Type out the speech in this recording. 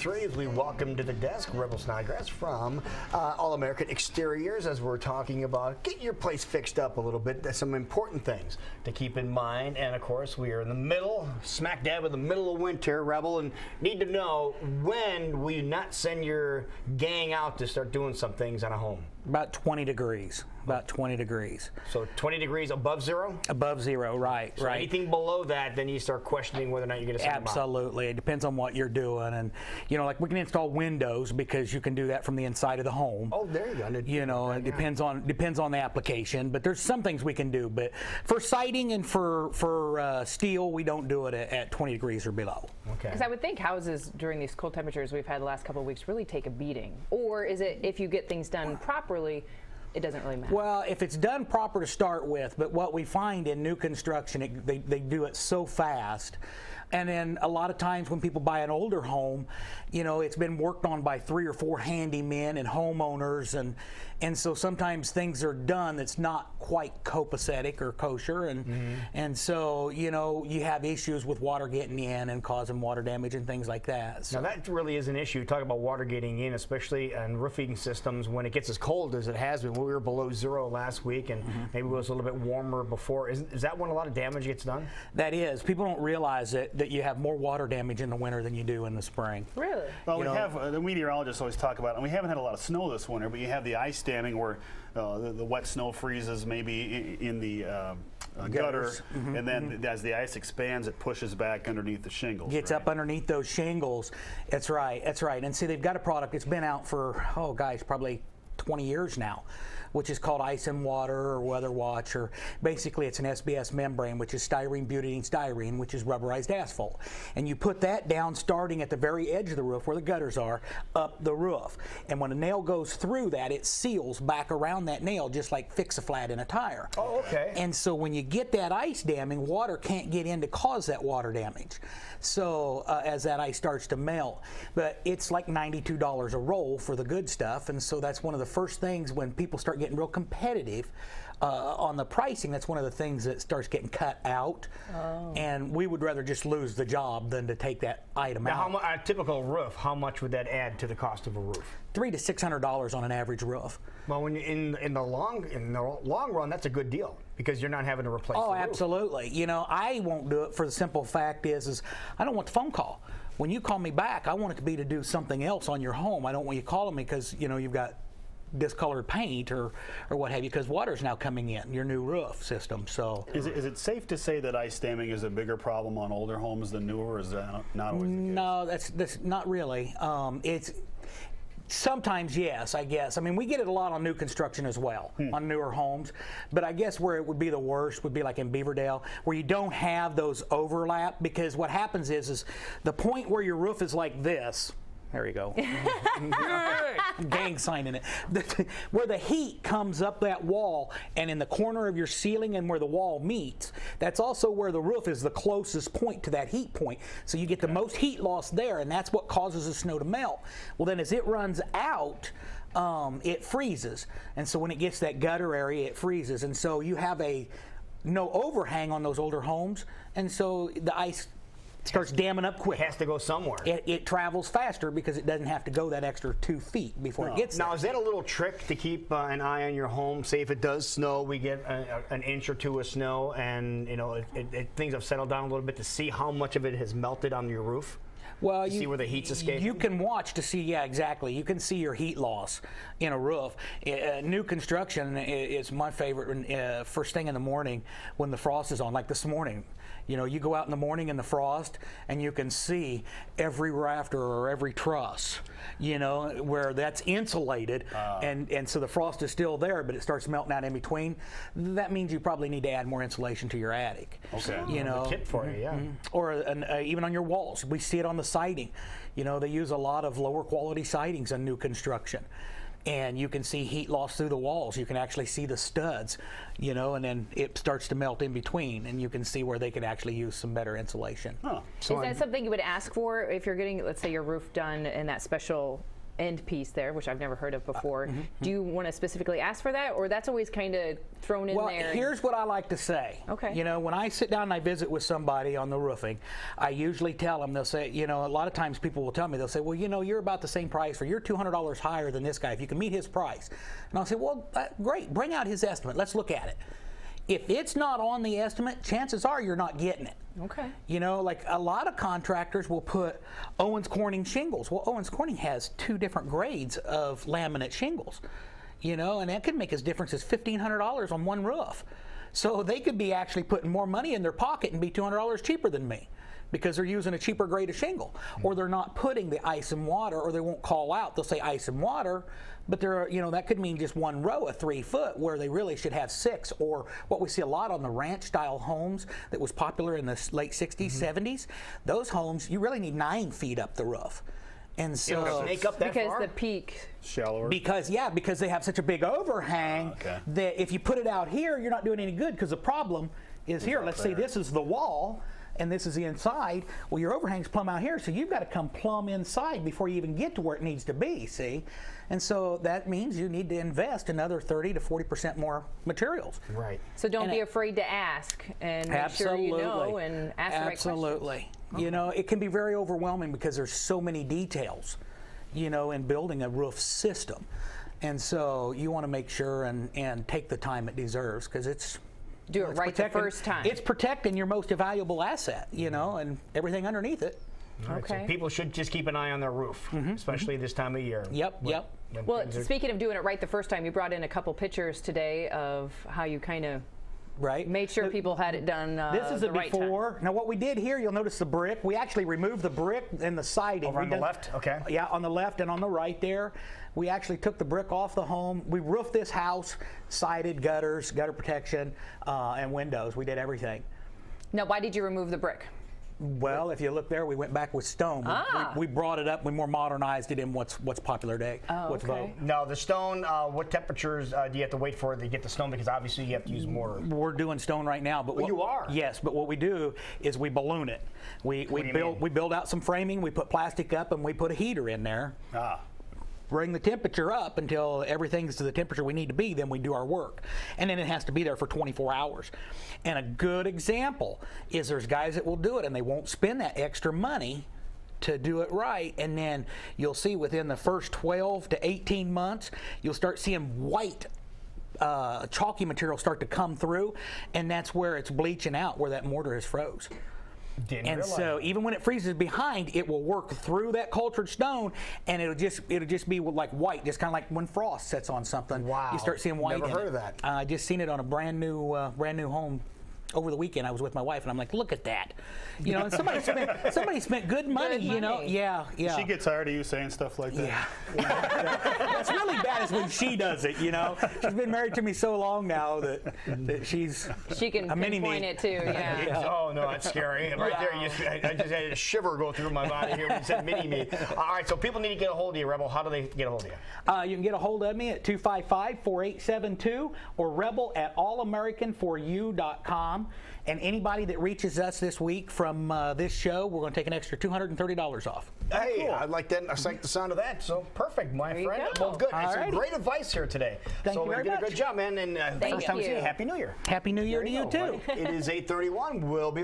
7:03 as we welcome to the desk Rebel Snodgrass from All-American Exteriors as we're talking about getting your place fixed up a little bit. There's some important things to keep in mind, and of course we are in the middle, smack dab in the middle of winter, Rebel, and need to know, when will you not send your gang out to start doing some things on a home? About 20 degrees. About 20 degrees. So 20 degrees above zero? Above zero, right. So right. Anything below that, then you start questioning whether or not you're going to send them out. Absolutely. It depends on what you're doing. And, you know, like we can install windows because you can do that from the inside of the home. Oh, there you go. You know, it depends on the application. But there's some things we can do. But for siding and for steel, we don't do it at 20 degrees or below. Okay. Because I would think houses during these cold temperatures we've had the last couple of weeks really take a beating. Or is it, if you get things done properly, it doesn't really matter? Well, if it's done proper to start with, but what we find in new construction, they do it so fast. And then a lot of times when people buy an older home, you know, it's been worked on by 3 or 4 handymen and homeowners, and so sometimes things are done that's not quite copacetic or kosher, and so, you know, you have issues with water getting in and causing water damage and things like that. So. Now that really is an issue. Talk about water getting in, especially in roofing systems when it gets as cold as it has been. We were below zero last week, and maybe it was a little bit warmer before. Is that when a lot of damage gets done? That is. People don't realize that you have more water damage in the winter than you do in the spring. Really? Well, we have, the meteorologists always talk about it, and we haven't had a lot of snow this winter, but you have the ice damming where the wet snow freezes maybe in the gutter, and then as the ice expands, it pushes back underneath the shingles. Gets up underneath those shingles. That's right. That's right. And see, they've got a product that's been out for, oh gosh, probably 20 years now, which is called Ice and Water or Weather Watch, or basically it's an SBS membrane, which is styrene butadiene styrene, which is rubberized asphalt. And you put that down starting at the very edge of the roof where the gutters are, up the roof. And when a nail goes through that, it seals back around that nail, just like Fix-A-Flat in a tire. Oh, okay. And so when you get that ice damming, water can't get in to cause that water damage. So as that ice starts to melt. But it's like $92 a roll for the good stuff, and so that's one of the first things when people start getting real competitive on the pricing. That's one of the things that starts getting cut out, and we would rather just lose the job than to take that item out. Now, a typical roof, how much would that add to the cost of a roof? $300 to $600 on an average roof. Well, when in the long run, that's a good deal because you're not having to replace the roof. Absolutely. You know, I won't do it for the simple fact is I don't want the phone call. When you call me back, I want it to be to do something else on your home. I don't want you calling me because, you know, you've got discolored paint or what have you, because water's now coming in your new roof system. So is it safe to say that ice damming is a bigger problem on older homes than newer, or is that not always the case? No, that's not really. It's sometimes, yes, I guess. I mean, we get it a lot on new construction as well, on newer homes. But I guess where it would be the worst would be like in Beaverdale, where you don't have those overlap, because what happens is the point where your roof is like this. There you go. Gang sign in it. Where the heat comes up that wall and in the corner of your ceiling and where the wall meets, that's also where the roof is the closest point to that heat point. So you get the most heat loss there, and that's what causes the snow to melt. Well, then as it runs out, it freezes. And so when it gets that gutter area, it freezes. And so you have no overhang on those older homes, and so the ice starts damming up quick. It has to go somewhere. It travels faster because it doesn't have to go that extra 2 feet before it gets there. Now, is that a little trick to keep an eye on your home? Say if it does snow, we get an inch or 2 of snow, and you know things have settled down a little bit, to see how much of it has melted on your roof. Well, you see where the heat's escaping? You can watch to see, yeah, exactly. You can see your heat loss in a roof. New construction is my favorite first thing in the morning when the frost is on, like this morning. You know, you go out in the morning in the frost and you can see every rafter or every truss, you know, where that's insulated, and so the frost is still there, but it starts melting out in between. That means you probably need to add more insulation to your attic. Okay. You know, a tip for you, yeah. Or even on your walls. We see it on the siding. You know, they use a lot of lower quality sidings on new construction. And you can see heat loss through the walls. You can actually see the studs, you know, and then it starts to melt in between, and you can see where they could actually use some better insulation. Is that something you would ask for if you're getting, let's say, your roof done in that special end piece there, which I've never heard of before. Do you want to specifically ask for that, or that's always kind of thrown in well, there? here's what I like to say. Okay. You know, when I sit down and I visit with somebody on the roofing, I usually tell them, they'll say, you know, a lot of times people will tell me, they'll say, well, you know, you're about the same price, or you're $200 higher than this guy if you can meet his price. And I'll say, well, great, bring out his estimate. Let's look at it. If it's not on the estimate, chances are you're not getting it. Okay. You know, like a lot of contractors will put Owens Corning shingles. Well, Owens Corning has 2 different grades of laminate shingles, you know, and that could make as difference as $1,500 on one roof. So they could be actually putting more money in their pocket and be $200 cheaper than me, because they're using a cheaper grade of shingle, or they're not putting the ice and water, or they won't call out. They'll say ice and water, but they're, you know, that could mean just one row of 3 foot where they really should have 6, or what we see a lot on the ranch style homes that was popular in the late 60s, 70s. Those homes, you really need 9 feet up the roof. And so Snake up that Because far? the peak. Shallower. because they have such a big overhang Okay. that if you put it out here, you're not doing any good, because the problem is here. Let's say this is the wall and this is the inside. Well, your overhang's plumb out here, so you've got to come plumb inside before you even get to where it needs to be, see? And so that means you need to invest another 30 to 40% more materials. Right. So don't And be it- afraid to ask and make sure you know and ask the right questions. Absolutely. You know, it can be very overwhelming because there's so many details, you know, in building a roof system. And so you want to make sure and take the time it deserves, because it's Do it it's right the protecting- first time. It's protecting your most valuable asset, you know, and everything underneath it. All right, so Okay. people should just keep an eye on their roof, especially this time of year. Yep, yep. When Well, things are- speaking of doing it right the first time, you brought in a couple pictures today of how you kind of Right. made sure people had it done This is the a right time. before. Now, what we did here, you'll notice the brick. We actually removed the brick and the siding. Over on We the done- left? Okay. Yeah, on the left and on the right there. We actually took the brick off the home. We roofed this house, sided, gutters, gutter protection, and windows. We did everything. Now, why did you remove the brick? Well, if you look there, we went back with stone. We brought it up. We more modernized it in what's popular today. What's okay. vogue. Now, the stone, what temperatures do you have to wait for to get the stone? Because obviously you have to use more. We're doing stone right now, but you are? Yes, but what we do is we balloon it. We do you build mean? we build out some framing. We put plastic up, and we put a heater in there. Bring the temperature up until everything's to the temperature we need to be, then we do our work. And then it has to be there for 24 hours. And a good example is there's guys that will do it and they won't spend that extra money to do it right, and then you'll see within the first 12 to 18 months, you'll start seeing white chalky material start to come through, and that's where it's bleaching out, where that mortar is froze. Didn't And realize so that. even when it freezes behind, it will work through that cultured stone, and it'll just be like white, just kind of like when frost sets on something. Wow. You start seeing white. Never in heard it. of that. I just seen it on a brand new home over the weekend. I was with my wife, and I'm like, look at that. You know, and somebody spent good money. Good You know, money. yeah. She gets tired of you saying stuff like that. Yeah. What's really bad is when she does it, you know. She's been married to me so long now that she's She can a mini pinpoint me. it too, yeah. Oh no, that's scary! Right there, I just had a shiver go through my body here when you said mini me. All right, so people need to get a hold of you, Rebel. How do they get a hold of you? You can get a hold of me at 255-4872 or rebel@allamericanforyou.com. And anybody that reaches us this week from this show, we're going to take an extra $230 off. Hey, I like that. I like the sound of that. So perfect, my There you friend. go. Well, good. All Some righty. great advice here today. Thank so you very did a much. good job, man. And Thank first time you. seeing you. Happy New Year. Happy New Year to you, too. It is 8:31. We'll be